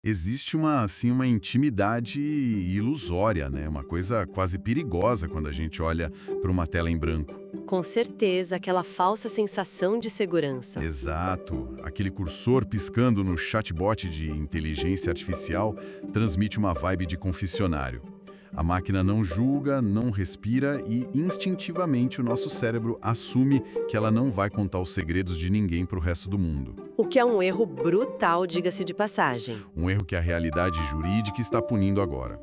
Existe uma intimidade ilusória, né? Uma coisa quase perigosa quando a gente olha para uma tela em branco. Com certeza, aquela falsa sensação de segurança. Exato. Aquele cursor piscando no chatbot de inteligência artificial transmite uma vibe de confessionário. A máquina não julga, não respira e, instintivamente, o nosso cérebro assume que ela não vai contar os segredos de ninguém para o resto do mundo. O que é um erro brutal, diga-se de passagem. Um erro que a realidade jurídica está punindo agora.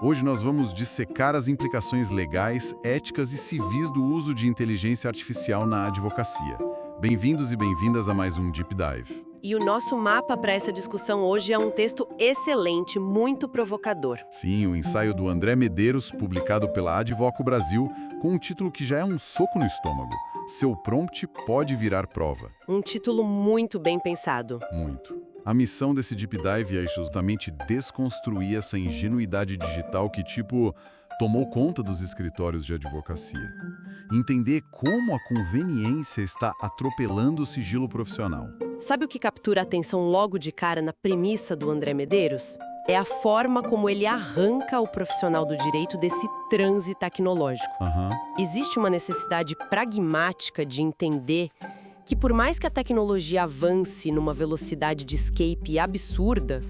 Hoje nós vamos dissecar as implicações legais, éticas e civis do uso de inteligência artificial na advocacia. Bem-vindos e bem-vindas a mais um Deep Dive. E o nosso mapa para essa discussão hoje é um texto excelente, muito provocador. Sim, o ensaio do André Medeiros, publicado pela Advoco Brasil, com um título que já é um soco no estômago. Seu prompt pode virar prova. Um título muito bem pensado. Muito. A missão desse Deep Dive é justamente desconstruir essa ingenuidade digital que, tomou conta dos escritórios de advocacia. Entender como a conveniência está atropelando o sigilo profissional. Sabe o que captura a atenção logo de cara na premissa do André Medeiros? É a forma como ele arranca o profissional do direito desse transe tecnológico. Existe uma necessidade pragmática de entender que, por mais que a tecnologia avance numa velocidade de escape absurda,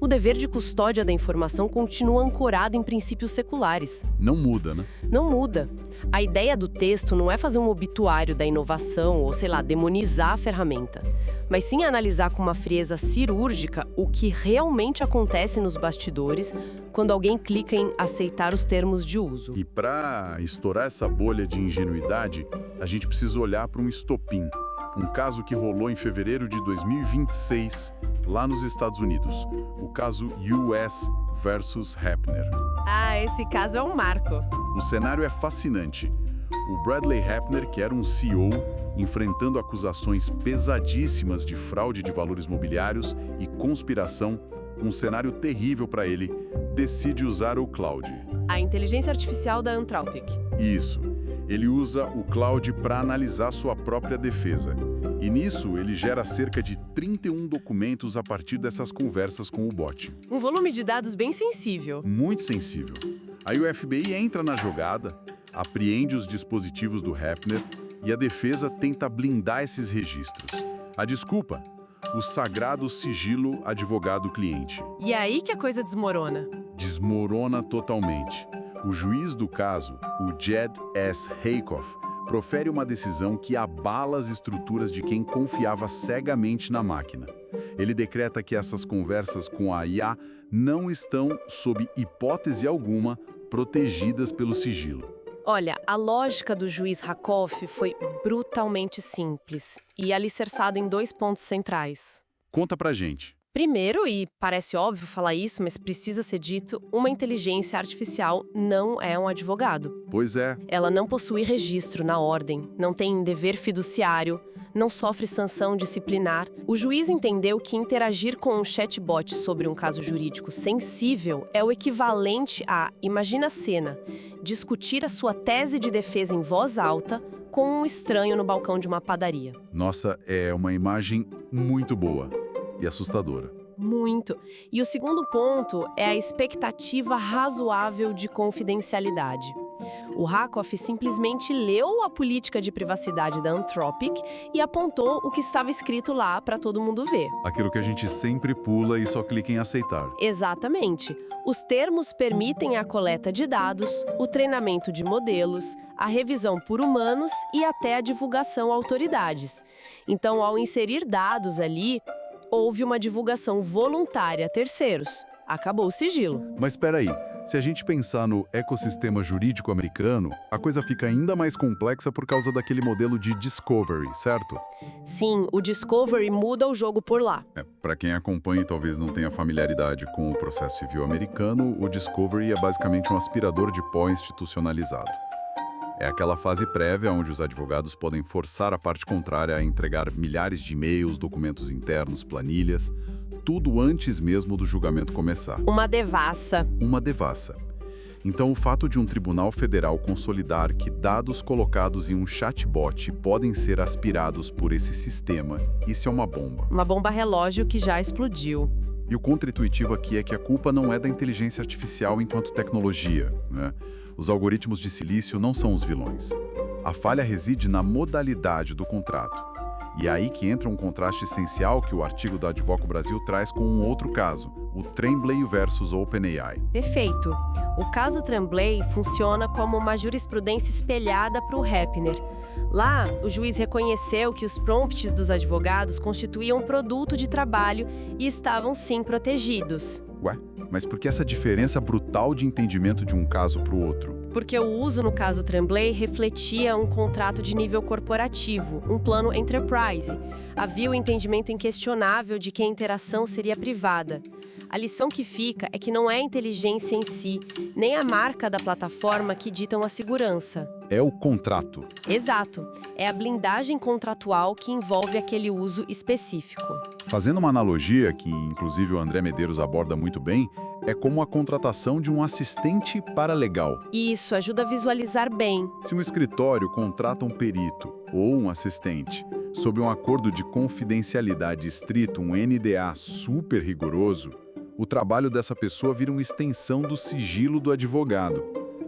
o dever de custódia da informação continua ancorado em princípios seculares. Não muda, né? Não muda. A ideia do texto não é fazer um obituário da inovação ou, demonizar a ferramenta, mas sim analisar com uma frieza cirúrgica o que realmente acontece nos bastidores quando alguém clica em aceitar os termos de uso. E para estourar essa bolha de ingenuidade, a gente precisa olhar para um estopim. Um caso que rolou em fevereiro de 2026, lá nos Estados Unidos. O caso US versus Hepner. Ah, esse caso é um marco. O cenário é fascinante. O Bradley Hepner, que era um CEO, enfrentando acusações pesadíssimas de fraude de valores mobiliários e conspiração, um cenário terrível para ele, decide usar o cloud. A inteligência artificial da Anthropic. Isso. Ele usa o cloud para analisar sua própria defesa. E nisso, ele gera cerca de 31 documentos a partir dessas conversas com o bot. Um volume de dados bem sensível. Muito sensível. Aí o FBI entra na jogada, apreende os dispositivos do Hepner e a defesa tenta blindar esses registros. A desculpa? O sagrado sigilo advogado-cliente. E é aí que a coisa desmorona. Desmorona totalmente. O juiz do caso, o Jed S. Rakoff, profere uma decisão que abala as estruturas de quem confiava cegamente na máquina. Ele decreta que essas conversas com a IA não estão, sob hipótese alguma, protegidas pelo sigilo. Olha, a lógica do juiz Rakoff foi brutalmente simples e alicerçada em 2 pontos centrais. Conta pra gente. Primeiro, e parece óbvio falar isso, mas precisa ser dito, uma inteligência artificial não é um advogado. Pois é. Ela não possui registro na ordem, não tem dever fiduciário, não sofre sanção disciplinar. O juiz entendeu que interagir com um chatbot sobre um caso jurídico sensível é o equivalente a, imagina a cena, discutir a sua tese de defesa em voz alta com um estranho no balcão de uma padaria. Nossa, é uma imagem muito boa. E assustadora. Muito. E o segundo ponto é a expectativa razoável de confidencialidade. O Rakoff simplesmente leu a política de privacidade da Anthropic e apontou o que estava escrito lá para todo mundo ver. Aquilo que a gente sempre pula e só clica em aceitar. Exatamente. Os termos permitem a coleta de dados, o treinamento de modelos, a revisão por humanos e até a divulgação a autoridades. Então, ao inserir dados ali, houve uma divulgação voluntária a terceiros. Acabou o sigilo. Mas espera aí, se a gente pensar no ecossistema jurídico americano, a coisa fica ainda mais complexa por causa daquele modelo de discovery, certo? Sim, o discovery muda o jogo por lá. Para quem acompanha e talvez não tenha familiaridade com o processo civil americano, o discovery é basicamente um aspirador de pó institucionalizado. É aquela fase prévia onde os advogados podem forçar a parte contrária a entregar milhares de e-mails, documentos internos, planilhas, tudo antes mesmo do julgamento começar. Uma devassa. Uma devassa. Então, o fato de um tribunal federal consolidar que dados colocados em um chatbot podem ser aspirados por esse sistema, isso é uma bomba. Uma bomba relógio que já explodiu. E o contra-intuitivo aqui é que a culpa não é da inteligência artificial enquanto tecnologia, né? Os algoritmos de silício não são os vilões. A falha reside na modalidade do contrato. E é aí que entra um contraste essencial que o artigo da Advoco Brasil traz com um outro caso, o Tremblay versus OpenAI. Perfeito. O caso Tremblay funciona como uma jurisprudência espelhada para o Heppner. Lá, o juiz reconheceu que os prompts dos advogados constituíam um produto de trabalho e estavam, sim, protegidos. Ué, mas por que essa diferença brutal de entendimento de um caso para o outro? Porque o uso no caso Tremblay refletia um contrato de nível corporativo, um plano enterprise. Havia o entendimento inquestionável de que a interação seria privada. A lição que fica é que não é a inteligência em si, nem a marca da plataforma que ditam a segurança. É o contrato. Exato. É a blindagem contratual que envolve aquele uso específico. Fazendo uma analogia, que inclusive o André Medeiros aborda muito bem, é como a contratação de um assistente paralegal. Isso ajuda a visualizar bem. Se um escritório contrata um perito ou um assistente sob um acordo de confidencialidade estrito, um NDA super rigoroso, o trabalho dessa pessoa vira uma extensão do sigilo do advogado.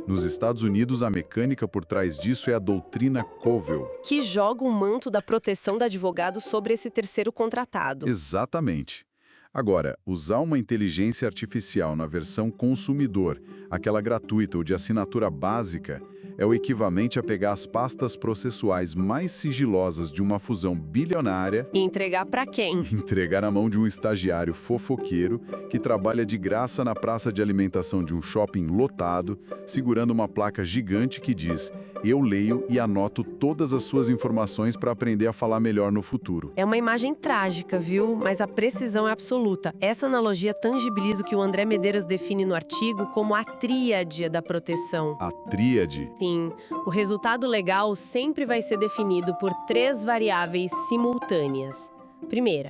Nos Estados Unidos, a mecânica por trás disso é a doutrina Covell. Que joga um manto da proteção do advogado sobre esse terceiro contratado. Exatamente. Agora, usar uma inteligência artificial na versão consumidor, aquela gratuita ou de assinatura básica, é o equivalente a pegar as pastas processuais mais sigilosas de uma fusão bilionária E entregar para quem? entregar na mão de um estagiário fofoqueiro que trabalha de graça na praça de alimentação de um shopping lotado, segurando uma placa gigante que diz: "Eu leio e anoto todas as suas informações para aprender a falar melhor no futuro". É uma imagem trágica, viu? Mas a precisão é absoluta. Essa analogia tangibiliza o que o André Medeiros define no artigo como a tríade da proteção. A tríade. Sim, o resultado legal sempre vai ser definido por 3 variáveis simultâneas. Primeira,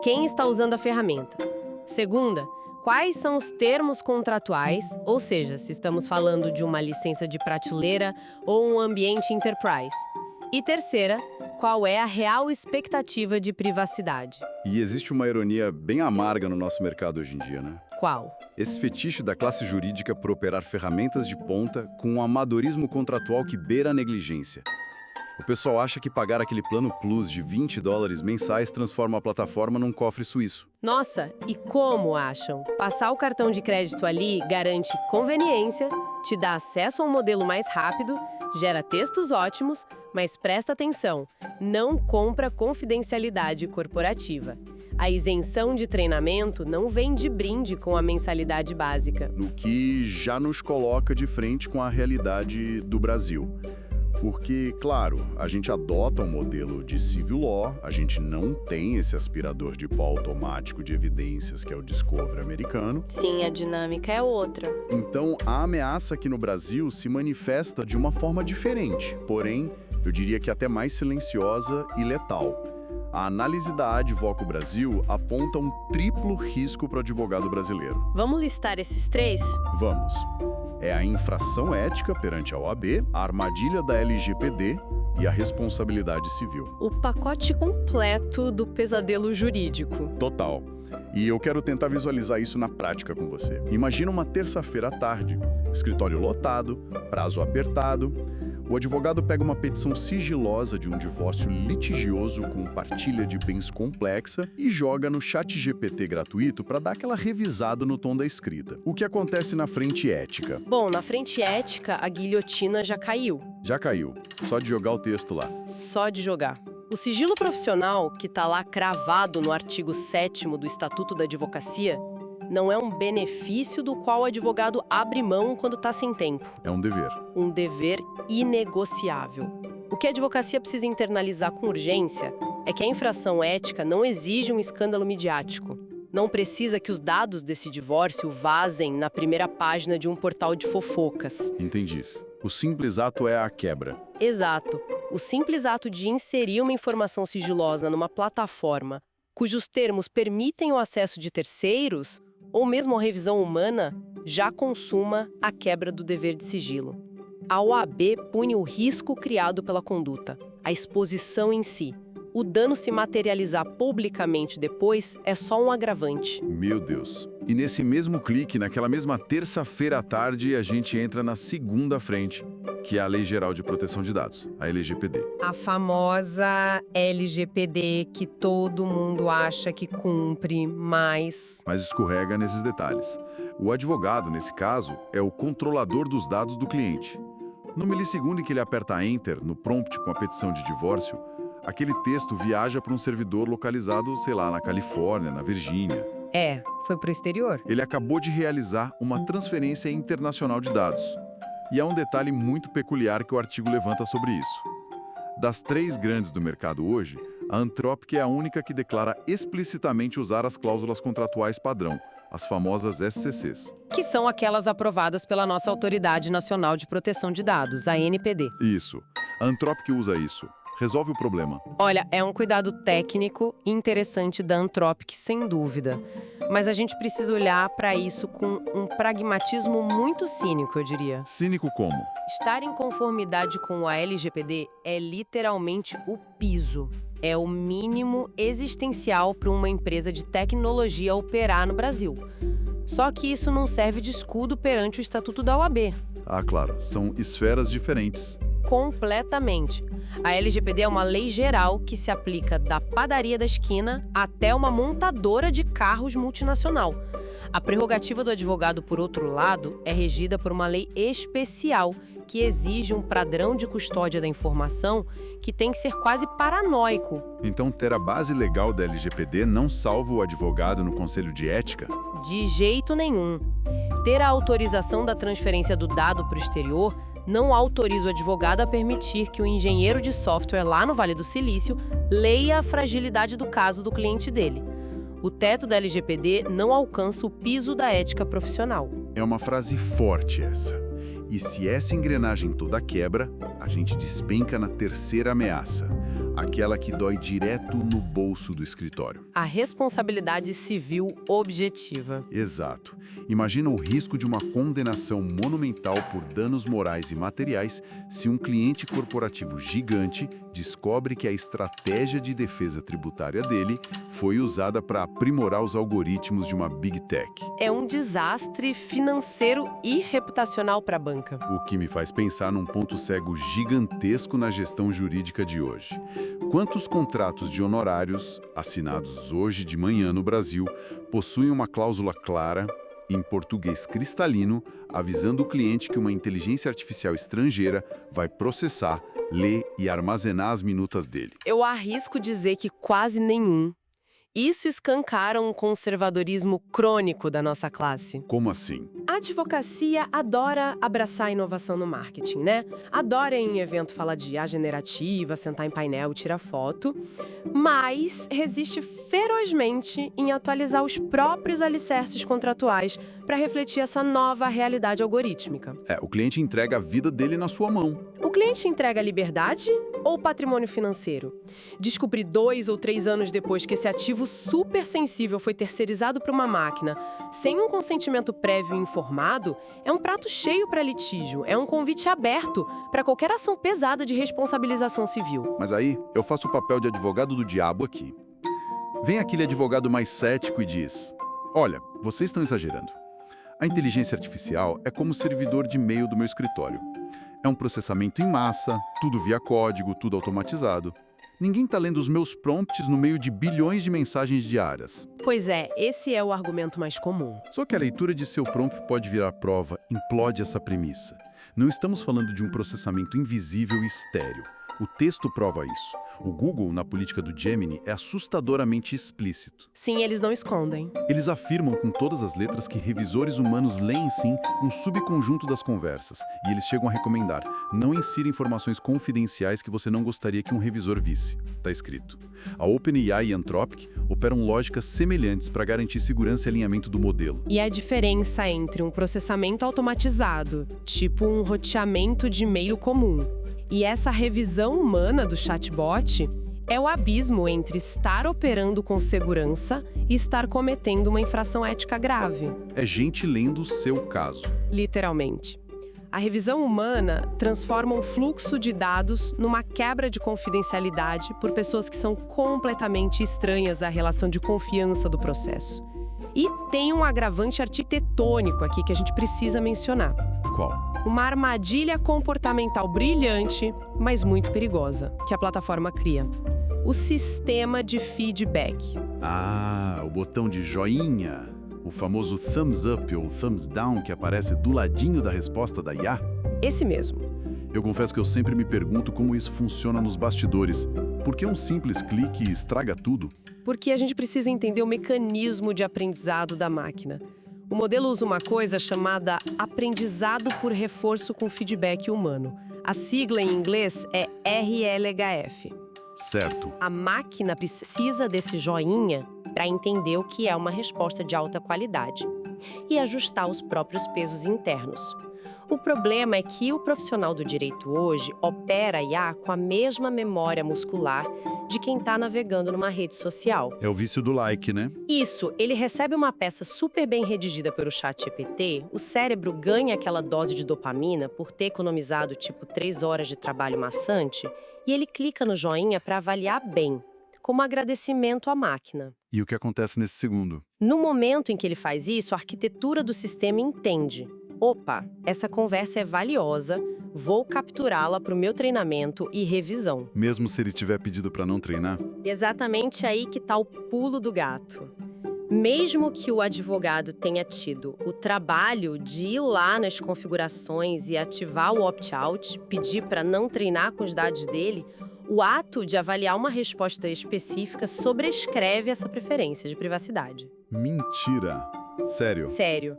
quem está usando a ferramenta. Segunda, quais são os termos contratuais, ou seja, se estamos falando de uma licença de prateleira ou um ambiente enterprise. E terceira, qual é a real expectativa de privacidade. E existe uma ironia bem amarga no nosso mercado hoje em dia, né? Qual? Esse fetiche da classe jurídica por operar ferramentas de ponta com um amadorismo contratual que beira a negligência. O pessoal acha que pagar aquele plano plus de $20 mensais transforma a plataforma num cofre suíço. Nossa, e como acham? Passar o cartão de crédito ali garante conveniência, te dá acesso a um modelo mais rápido, gera textos ótimos, mas presta atenção, não compra confidencialidade corporativa. A isenção de treinamento não vem de brinde com a mensalidade básica. No que já nos coloca de frente com a realidade do Brasil. Porque, claro, a gente adota um modelo de civil law, a gente não tem esse aspirador de pó automático de evidências que é o Discovery americano. Sim, a dinâmica é outra. Então, a ameaça aqui no Brasil se manifesta de uma forma diferente, porém, eu diria que até mais silenciosa e letal. A análise da Advoco Brasil aponta um triplo risco para o advogado brasileiro. Vamos listar esses 3? Vamos. É a infração ética perante a OAB, a armadilha da LGPD e a responsabilidade civil. O pacote completo do pesadelo jurídico. Total. E eu quero tentar visualizar isso na prática com você. Imagina uma terça-feira à tarde, escritório lotado, prazo apertado. O advogado pega uma petição sigilosa de um divórcio litigioso com partilha de bens complexa e joga no ChatGPT gratuito para dar aquela revisada no tom da escrita. O que acontece na frente ética? Bom, na frente ética, a guilhotina já caiu. Já caiu. Só de jogar o texto lá. Só de jogar. O sigilo profissional, que está lá cravado no artigo 7º do Estatuto da Advocacia, não é um benefício do qual o advogado abre mão quando está sem tempo. É um dever. Um dever inegociável. O que a advocacia precisa internalizar com urgência é que a infração ética não exige um escândalo midiático. Não precisa que os dados desse divórcio vazem na primeira página de um portal de fofocas. Entendi. O simples ato é a quebra. Exato. O simples ato de inserir uma informação sigilosa numa plataforma cujos termos permitem o acesso de terceiros, ou mesmo a revisão humana, já consuma a quebra do dever de sigilo. A OAB pune o risco criado pela conduta, a exposição em si. o dano se materializar publicamente depois é só um agravante. Meu Deus. E nesse mesmo clique, naquela mesma terça-feira à tarde, a gente entra na segunda frente, que é a Lei Geral de Proteção de Dados, a LGPD. A famosa LGPD que todo mundo acha que cumpre, mas escorrega nesses detalhes. O advogado, nesse caso, é o controlador dos dados do cliente. No milissegundo em que ele aperta Enter no prompt com a petição de divórcio, aquele texto viaja para um servidor localizado, sei lá, na Califórnia, na Virgínia. foi pro exterior. Ele acabou de realizar uma transferência internacional de dados. E há um detalhe muito peculiar que o artigo levanta sobre isso. Das 3 grandes do mercado hoje, a Anthropic é a única que declara explicitamente usar as cláusulas contratuais padrão, as famosas SCCs. Que são aquelas aprovadas pela nossa Autoridade Nacional de Proteção de Dados, a ANPD. Isso. A Anthropic usa isso. Resolve o problema. Olha, é um cuidado técnico e interessante da Anthropic, sem dúvida. Mas a gente precisa olhar para isso com um pragmatismo muito cínico, eu diria. Cínico como? Estar em conformidade com a LGPD é literalmente o piso. É o mínimo existencial para uma empresa de tecnologia operar no Brasil. Só que isso não serve de escudo perante o Estatuto da OAB. Ah, claro. São esferas diferentes. Completamente. A LGPD é uma lei geral que se aplica da padaria da esquina até uma montadora de carros multinacional. A prerrogativa do advogado, por outro lado, é regida por uma lei especial que exige um padrão de custódia da informação que tem que ser quase paranoico. Então, ter a base legal da LGPD não salva o advogado no Conselho de Ética? De jeito nenhum. Ter a autorização da transferência do dado para o exterior não autoriza o advogado a permitir que o engenheiro de software lá no Vale do Silício leia a fragilidade do caso do cliente dele. O teto da LGPD não alcança o piso da ética profissional. É uma frase forte essa. E se essa engrenagem toda quebra, a gente despenca na terceira ameaça, aquela que dói direto no bolso do escritório. A responsabilidade civil objetiva. Exato. Imagina o risco de uma condenação monumental por danos morais e materiais se um cliente corporativo gigante descobre que a estratégia de defesa tributária dele foi usada para aprimorar os algoritmos de uma Big Tech. É um desastre financeiro e reputacional para a banca. O que me faz pensar num ponto cego gigantesco na gestão jurídica de hoje. Quantos contratos de honorários, assinados hoje de manhã no Brasil, possuem uma cláusula clara, em português cristalino, avisando o cliente que uma inteligência artificial estrangeira vai processar, ler e armazenar as minutas dele? Eu arrisco dizer que quase nenhum. Isso escancara um conservadorismo crônico da nossa classe. Como assim? A advocacia adora abraçar a inovação no marketing, né? Adora em evento falar de IA generativa, sentar em painel e tirar foto, mas resiste ferozmente em atualizar os próprios alicerces contratuais para refletir essa nova realidade algorítmica. O cliente entrega a vida dele na sua mão. O cliente entrega a liberdade ou patrimônio financeiro? Descobrir 2 ou 3 anos depois que esse ativo super sensível foi terceirizado para uma máquina, sem um consentimento prévio e informado, é um prato cheio para litígio, é um convite aberto para qualquer ação pesada de responsabilização civil. Mas aí, eu faço o papel de advogado do diabo aqui. Vem aquele advogado mais cético e diz: olha, vocês estão exagerando. A inteligência artificial é como o servidor de e-mail do meu escritório. É um processamento em massa, tudo via código, tudo automatizado. Ninguém está lendo os meus prompts no meio de bilhões de mensagens diárias. Pois é, esse é o argumento mais comum. Só que a leitura de seu prompt pode virar prova, implode essa premissa. Não estamos falando de um processamento invisível e estéril. O texto prova isso. O Google, na política do Gemini, é assustadoramente explícito. Sim, eles não escondem. Eles afirmam com todas as letras que revisores humanos leem, sim, um subconjunto das conversas. E eles chegam a recomendar: não insira informações confidenciais que você não gostaria que um revisor visse. Está escrito. A OpenAI e a Anthropic operam lógicas semelhantes para garantir segurança e alinhamento do modelo. E a diferença entre um processamento automatizado, tipo um roteamento de e-mail comum, e essa revisão humana do chatbot é o abismo entre estar operando com segurança e estar cometendo uma infração ética grave. É gente lendo o seu caso. Literalmente. A revisão humana transforma um fluxo de dados numa quebra de confidencialidade por pessoas que são completamente estranhas à relação de confiança do processo. E tem um agravante arquitetônico aqui que a gente precisa mencionar. Qual? Uma armadilha comportamental brilhante, mas muito perigosa, que a plataforma cria. O sistema de feedback. Ah, o botão de joinha. O famoso thumbs up ou thumbs down que aparece do ladinho da resposta da IA? Esse mesmo. Eu confesso que eu sempre me pergunto como isso funciona nos bastidores. Por que um simples clique estraga tudo? Porque a gente precisa entender o mecanismo de aprendizado da máquina. O modelo usa uma coisa chamada aprendizado por reforço com feedback humano. A sigla em inglês é RLHF. Certo. A máquina precisa desse joinha para entender o que é uma resposta de alta qualidade e ajustar os próprios pesos internos. O problema é que o profissional do direito hoje opera a IA com a mesma memória muscular de quem está navegando numa rede social. É o vício do like, né? Isso, ele recebe uma peça super bem redigida pelo ChatGPT, o cérebro ganha aquela dose de dopamina por ter economizado tipo 3 horas de trabalho maçante e ele clica no joinha para avaliar bem, como agradecimento à máquina. E o que acontece nesse segundo? No momento em que ele faz isso, a arquitetura do sistema entende. Opa, essa conversa é valiosa, vou capturá-la para o meu treinamento e revisão. Mesmo se ele tiver pedido para não treinar? Exatamente aí que está o pulo do gato. Mesmo que o advogado tenha tido o trabalho de ir lá nas configurações e ativar o opt-out, pedir para não treinar com os dados dele, o ato de avaliar uma resposta específica sobrescreve essa preferência de privacidade. Mentira! Sério? Sério.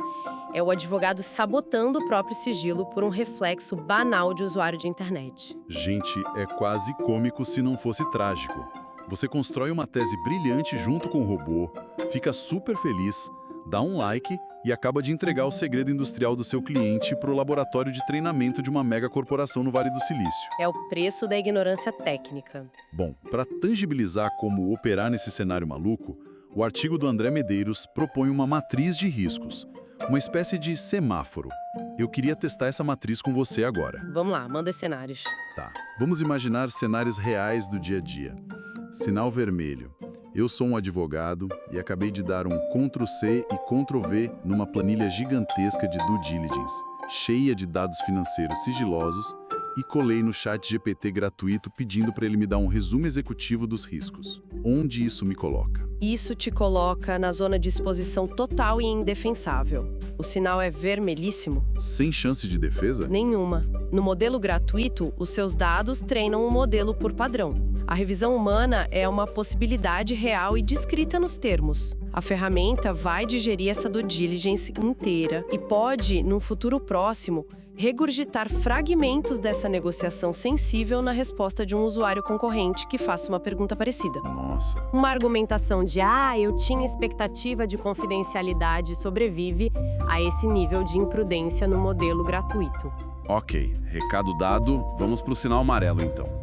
É o advogado sabotando o próprio sigilo por um reflexo banal de usuário de internet. Gente, é quase cômico se não fosse trágico. Você constrói uma tese brilhante junto com o robô, fica super feliz, dá um like e acaba de entregar o segredo industrial do seu cliente para o laboratório de treinamento de uma mega corporação no Vale do Silício. É o preço da ignorância técnica. Bom, para tangibilizar como operar nesse cenário maluco, o artigo do André Medeiros propõe uma matriz de riscos, uma espécie de semáforo. Eu queria testar essa matriz com você agora. Vamos lá, manda os cenários. Tá, vamos imaginar cenários reais do dia a dia. Sinal vermelho. Eu sou um advogado e acabei de dar um Ctrl+C e Ctrl+V numa planilha gigantesca de due diligence, cheia de dados financeiros sigilosos, e colei no ChatGPT gratuito pedindo para ele me dar um resumo executivo dos riscos. Onde isso me coloca? Isso te coloca na zona de exposição total e indefensável. O sinal é vermelhíssimo? Sem chance de defesa? Nenhuma. No modelo gratuito, os seus dados treinam um modelo por padrão. A revisão humana é uma possibilidade real e descrita nos termos. A ferramenta vai digerir essa due diligence inteira e pode, num futuro próximo, regurgitar fragmentos dessa negociação sensível na resposta de um usuário concorrente que faça uma pergunta parecida. Nossa. Uma argumentação de eu tinha expectativa de confidencialidade sobrevive a esse nível de imprudência no modelo gratuito. Ok, recado dado, vamos para o sinal amarelo então.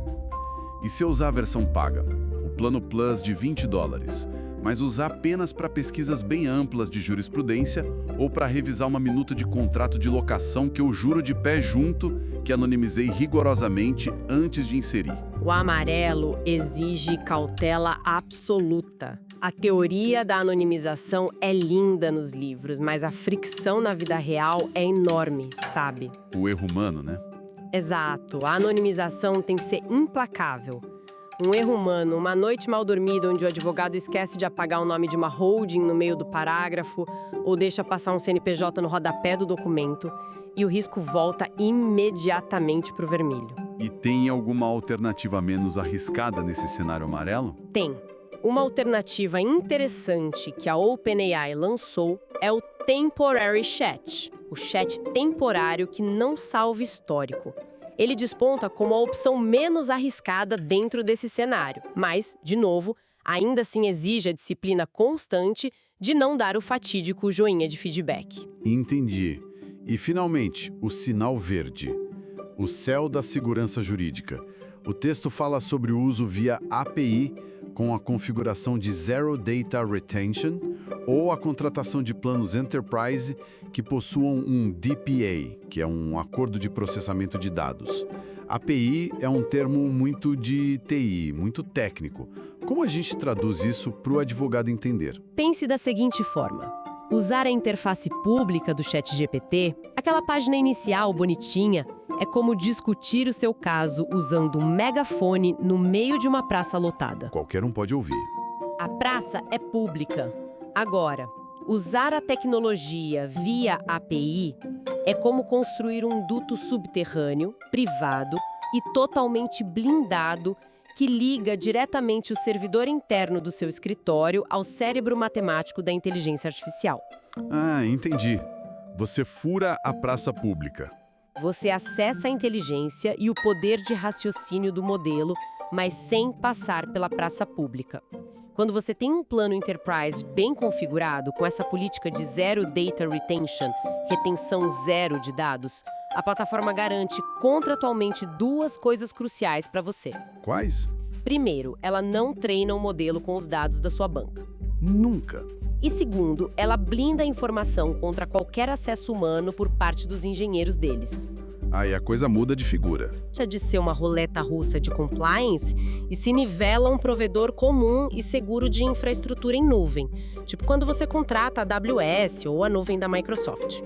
E se eu usar a versão paga? O plano Plus de $20, mas usar apenas para pesquisas bem amplas de jurisprudência ou para revisar uma minuta de contrato de locação que eu juro de pé junto que anonimizei rigorosamente antes de inserir. O amarelo exige cautela absoluta. A teoria da anonimização é linda nos livros, mas a fricção na vida real é enorme, sabe? O erro humano, né? Exato. A anonimização tem que ser implacável. Um erro humano, uma noite mal dormida onde o advogado esquece de apagar o nome de uma holding no meio do parágrafo ou deixa passar um CNPJ no rodapé do documento e o risco volta imediatamente para o vermelho. E tem alguma alternativa menos arriscada nesse cenário amarelo? Tem. Uma alternativa interessante que a OpenAI lançou é o Temporary Chat, o chat temporário que não salva histórico. Ele desponta como a opção menos arriscada dentro desse cenário, mas, de novo, ainda assim exige a disciplina constante de não dar o fatídico joinha de feedback. Entendi. E, finalmente, o sinal verde. O céu da segurança jurídica. O texto fala sobre o uso via API com a configuração de Zero Data Retention ou a contratação de planos Enterprise que possuam um DPA, que é um acordo de processamento de dados. API é um termo muito de TI, muito técnico. Como a gente traduz isso para o advogado entender? Pense da seguinte forma. Usar a interface pública do ChatGPT, aquela página inicial bonitinha, é como discutir o seu caso usando um megafone no meio de uma praça lotada. Qualquer um pode ouvir. A praça é pública. Agora, usar a tecnologia via API é como construir um duto subterrâneo, privado e totalmente blindado que liga diretamente o servidor interno do seu escritório ao cérebro matemático da inteligência artificial. Ah, entendi. Você fura a praça pública. Você acessa a inteligência e o poder de raciocínio do modelo, mas sem passar pela praça pública. Quando você tem um plano Enterprise bem configurado, com essa política de Zero Data Retention, retenção zero de dados, a plataforma garante contratualmente duas coisas cruciais para você. Quais? Primeiro, ela não treina o modelo com os dados da sua banca. Nunca. E segundo, ela blinda a informação contra qualquer acesso humano por parte dos engenheiros deles. Aí a coisa muda de figura. Deixa de ser uma roleta russa de compliance e se nivela um provedor comum e seguro de infraestrutura em nuvem, tipo quando você contrata a AWS ou a nuvem da Microsoft.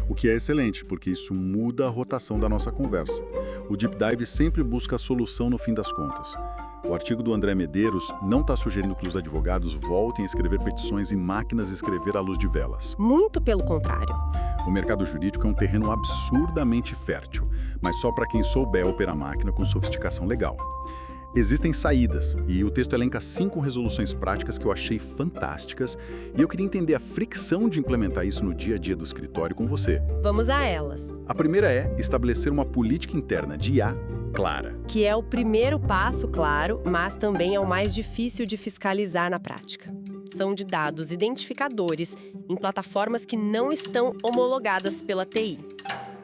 O que é excelente, porque isso muda a rotação da nossa conversa. O Deep Dive sempre busca a solução no fim das contas. O artigo do André Medeiros não está sugerindo que os advogados voltem a escrever petições em máquinas e escrever à luz de velas. Muito pelo contrário. O mercado jurídico é um terreno absurdamente fértil, mas só para quem souber operar a máquina com sofisticação legal. Existem saídas, e o texto elenca 5 resoluções práticas que eu achei fantásticas, e eu queria entender a fricção de implementar isso no dia a dia do escritório com você. Vamos a elas. A primeira é estabelecer uma política interna de IA clara. Que é o primeiro passo, claro, mas também é o mais difícil de fiscalizar na prática. São de dados identificadores em plataformas que não estão homologadas pela TI.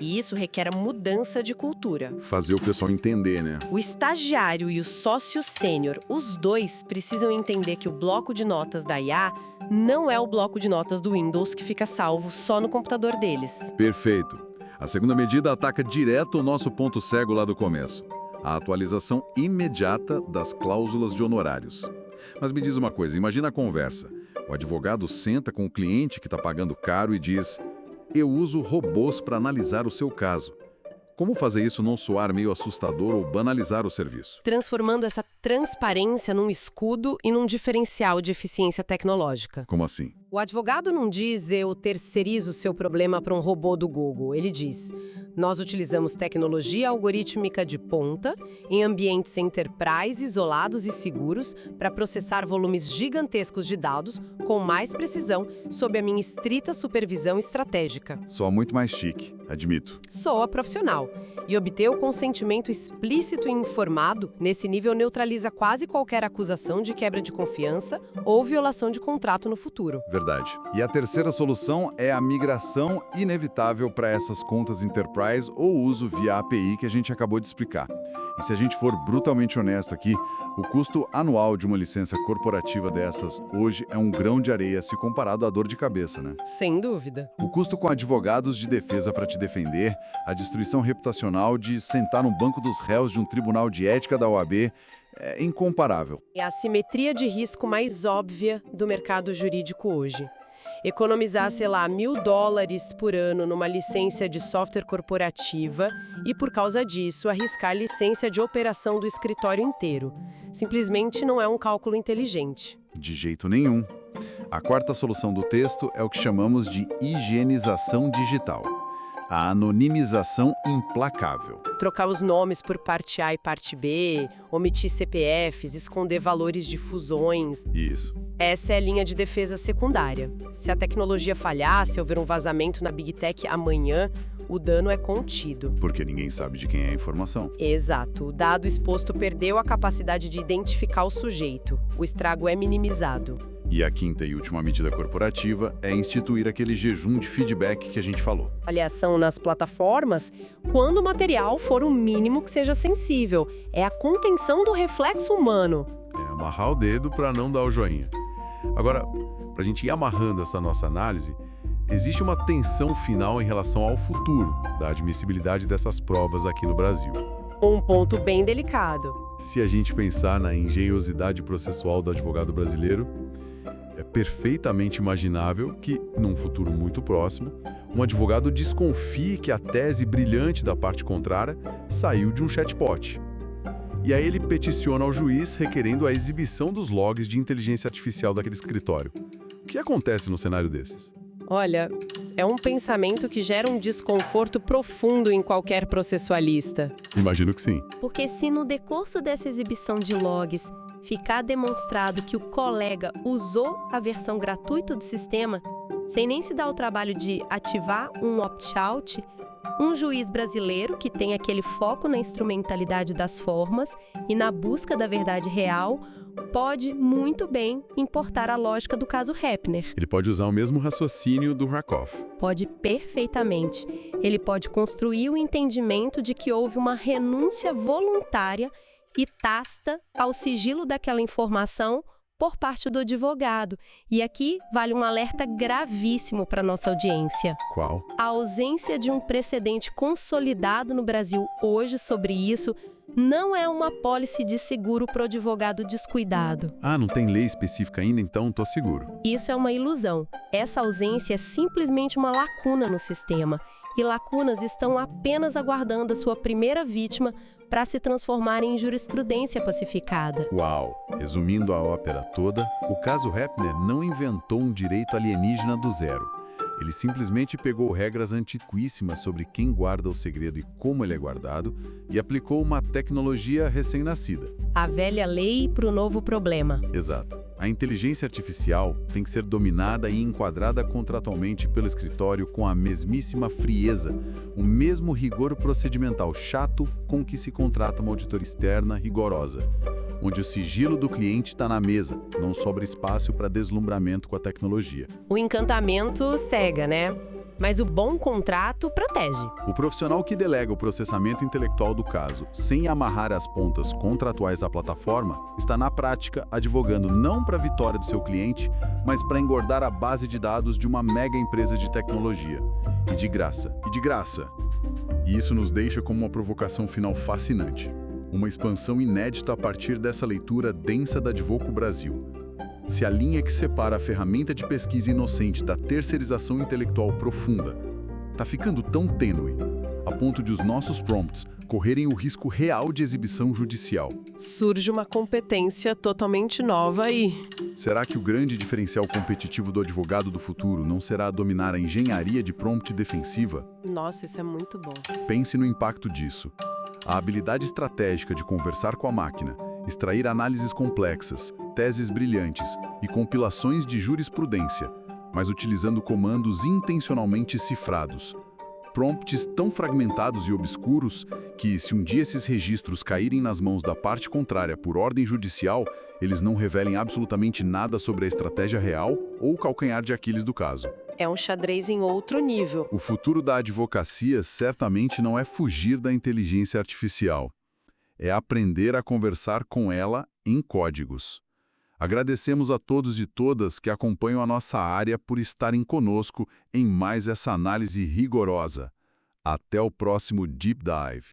E isso requer a mudança de cultura. Fazer o pessoal entender, né? O estagiário e o sócio sênior, os dois precisam entender que o bloco de notas da IA não é o bloco de notas do Windows que fica salvo só no computador deles. Perfeito. A segunda medida ataca direto o nosso ponto cego lá do começo. A atualização imediata das cláusulas de honorários. Mas me diz uma coisa, imagina a conversa. O advogado senta com o cliente que está pagando caro e diz: eu uso robôs para analisar o seu caso. Como fazer isso não soar meio assustador ou banalizar o serviço? Transformando essa transparência num escudo e num diferencial de eficiência tecnológica. Como assim? O advogado não diz eu terceirizo o seu problema para um robô do Google. Ele diz: nós utilizamos tecnologia algorítmica de ponta em ambientes enterprise isolados e seguros para processar volumes gigantescos de dados com mais precisão sob a minha estrita supervisão estratégica. Soa muito mais chique, admito. Soa profissional. E obter o consentimento explícito e informado, nesse nível neutraliza quase qualquer acusação de quebra de confiança ou violação de contrato no futuro. Verdade. E a terceira solução é a migração inevitável para essas contas Enterprise ou uso via API que a gente acabou de explicar. E se a gente for brutalmente honesto aqui, o custo anual de uma licença corporativa dessas hoje é um grão de areia se comparado à dor de cabeça, né? Sem dúvida. O custo com advogados de defesa para te defender, a destruição reputacional de sentar no banco dos réus de um tribunal de ética da OAB é incomparável. É a simetria de risco mais óbvia do mercado jurídico hoje. Economizar, sei lá, $1.000 por ano numa licença de software corporativa e, por causa disso, arriscar licença de operação do escritório inteiro. Simplesmente não é um cálculo inteligente. De jeito nenhum. A quarta solução do texto é o que chamamos de higienização digital. A anonimização implacável. Trocar os nomes por parte A e parte B, omitir CPFs, esconder valores de fusões. Isso. Essa é a linha de defesa secundária. Se a tecnologia falhar, se houver um vazamento na Big Tech amanhã, o dano é contido. Porque ninguém sabe de quem é a informação. Exato. O dado exposto perdeu a capacidade de identificar o sujeito. O estrago é minimizado. E a quinta e última medida corporativa é instituir aquele jejum de feedback que a gente falou. Avaliação nas plataformas, quando o material for o mínimo que seja sensível. É a contenção do reflexo humano. amarrar o dedo para não dar o joinha. Agora, para a gente ir amarrando essa nossa análise, existe uma tensão final em relação ao futuro da admissibilidade dessas provas aqui no Brasil. Um ponto bem delicado. Se a gente pensar na engenhosidade processual do advogado brasileiro, é perfeitamente imaginável que, num futuro muito próximo, um advogado desconfie que a tese brilhante da parte contrária saiu de um chatbot. E aí ele peticiona ao juiz requerendo a exibição dos logs de inteligência artificial daquele escritório. O que acontece no cenário desses? Olha, é um pensamento que gera um desconforto profundo em qualquer processualista. Imagino que sim. Porque se no decurso dessa exibição de logs ficar demonstrado que o colega usou a versão gratuita do sistema, sem nem se dar o trabalho de ativar um opt-out, um juiz brasileiro que tem aquele foco na instrumentalidade das formas e na busca da verdade real pode muito bem importar a lógica do caso Heppner. Ele pode usar o mesmo raciocínio do Rakoff. Pode perfeitamente. Ele pode construir o entendimento de que houve uma renúncia voluntária e tácita ao sigilo daquela informação por parte do advogado. E aqui vale um alerta gravíssimo para nossa audiência. Qual? A ausência de um precedente consolidado no Brasil hoje sobre isso não é uma pólice de seguro para o advogado descuidado. Ah, não tem lei específica ainda, então tô seguro. Isso é uma ilusão. Essa ausência é simplesmente uma lacuna no sistema. E lacunas estão apenas aguardando a sua primeira vítima para se transformar em jurisprudência pacificada. Uau! Resumindo a ópera toda, o caso Heppner não inventou um direito alienígena do zero. Ele simplesmente pegou regras antiquíssimas sobre quem guarda o segredo e como ele é guardado e aplicou uma tecnologia recém-nascida. A velha lei para o novo problema. Exato. A inteligência artificial tem que ser dominada e enquadrada contratualmente pelo escritório com a mesmíssima frieza, o mesmo rigor procedimental chato com que se contrata uma auditoria externa rigorosa, onde o sigilo do cliente está na mesa, não sobra espaço para deslumbramento com a tecnologia. O encantamento cega, né? Mas o bom contrato protege. O profissional que delega o processamento intelectual do caso, sem amarrar as pontas contratuais à plataforma, está na prática advogando não para a vitória do seu cliente, mas para engordar a base de dados de uma mega empresa de tecnologia. E de graça. E de graça. E isso nos deixa como uma provocação final fascinante. Uma expansão inédita a partir dessa leitura densa da Advoco Brasil. Se a linha que separa a ferramenta de pesquisa inocente da terceirização intelectual profunda está ficando tão tênue, a ponto de os nossos prompts correrem o risco real de exibição judicial. Surge uma competência totalmente nova aí. Será que o grande diferencial competitivo do advogado do futuro não será dominar a engenharia de prompt defensiva? Nossa, isso é muito bom. Pense no impacto disso. A habilidade estratégica de conversar com a máquina, extrair análises complexas, teses brilhantes e compilações de jurisprudência, mas utilizando comandos intencionalmente cifrados. Prompts tão fragmentados e obscuros que, se um dia esses registros caírem nas mãos da parte contrária por ordem judicial, eles não revelem absolutamente nada sobre a estratégia real ou o calcanhar de Aquiles do caso. É um xadrez em outro nível. O futuro da advocacia certamente não é fugir da inteligência artificial. É aprender a conversar com ela em códigos. Agradecemos a todos e todas que acompanham a nossa área por estarem conosco em mais essa análise rigorosa. Até o próximo Deep Dive.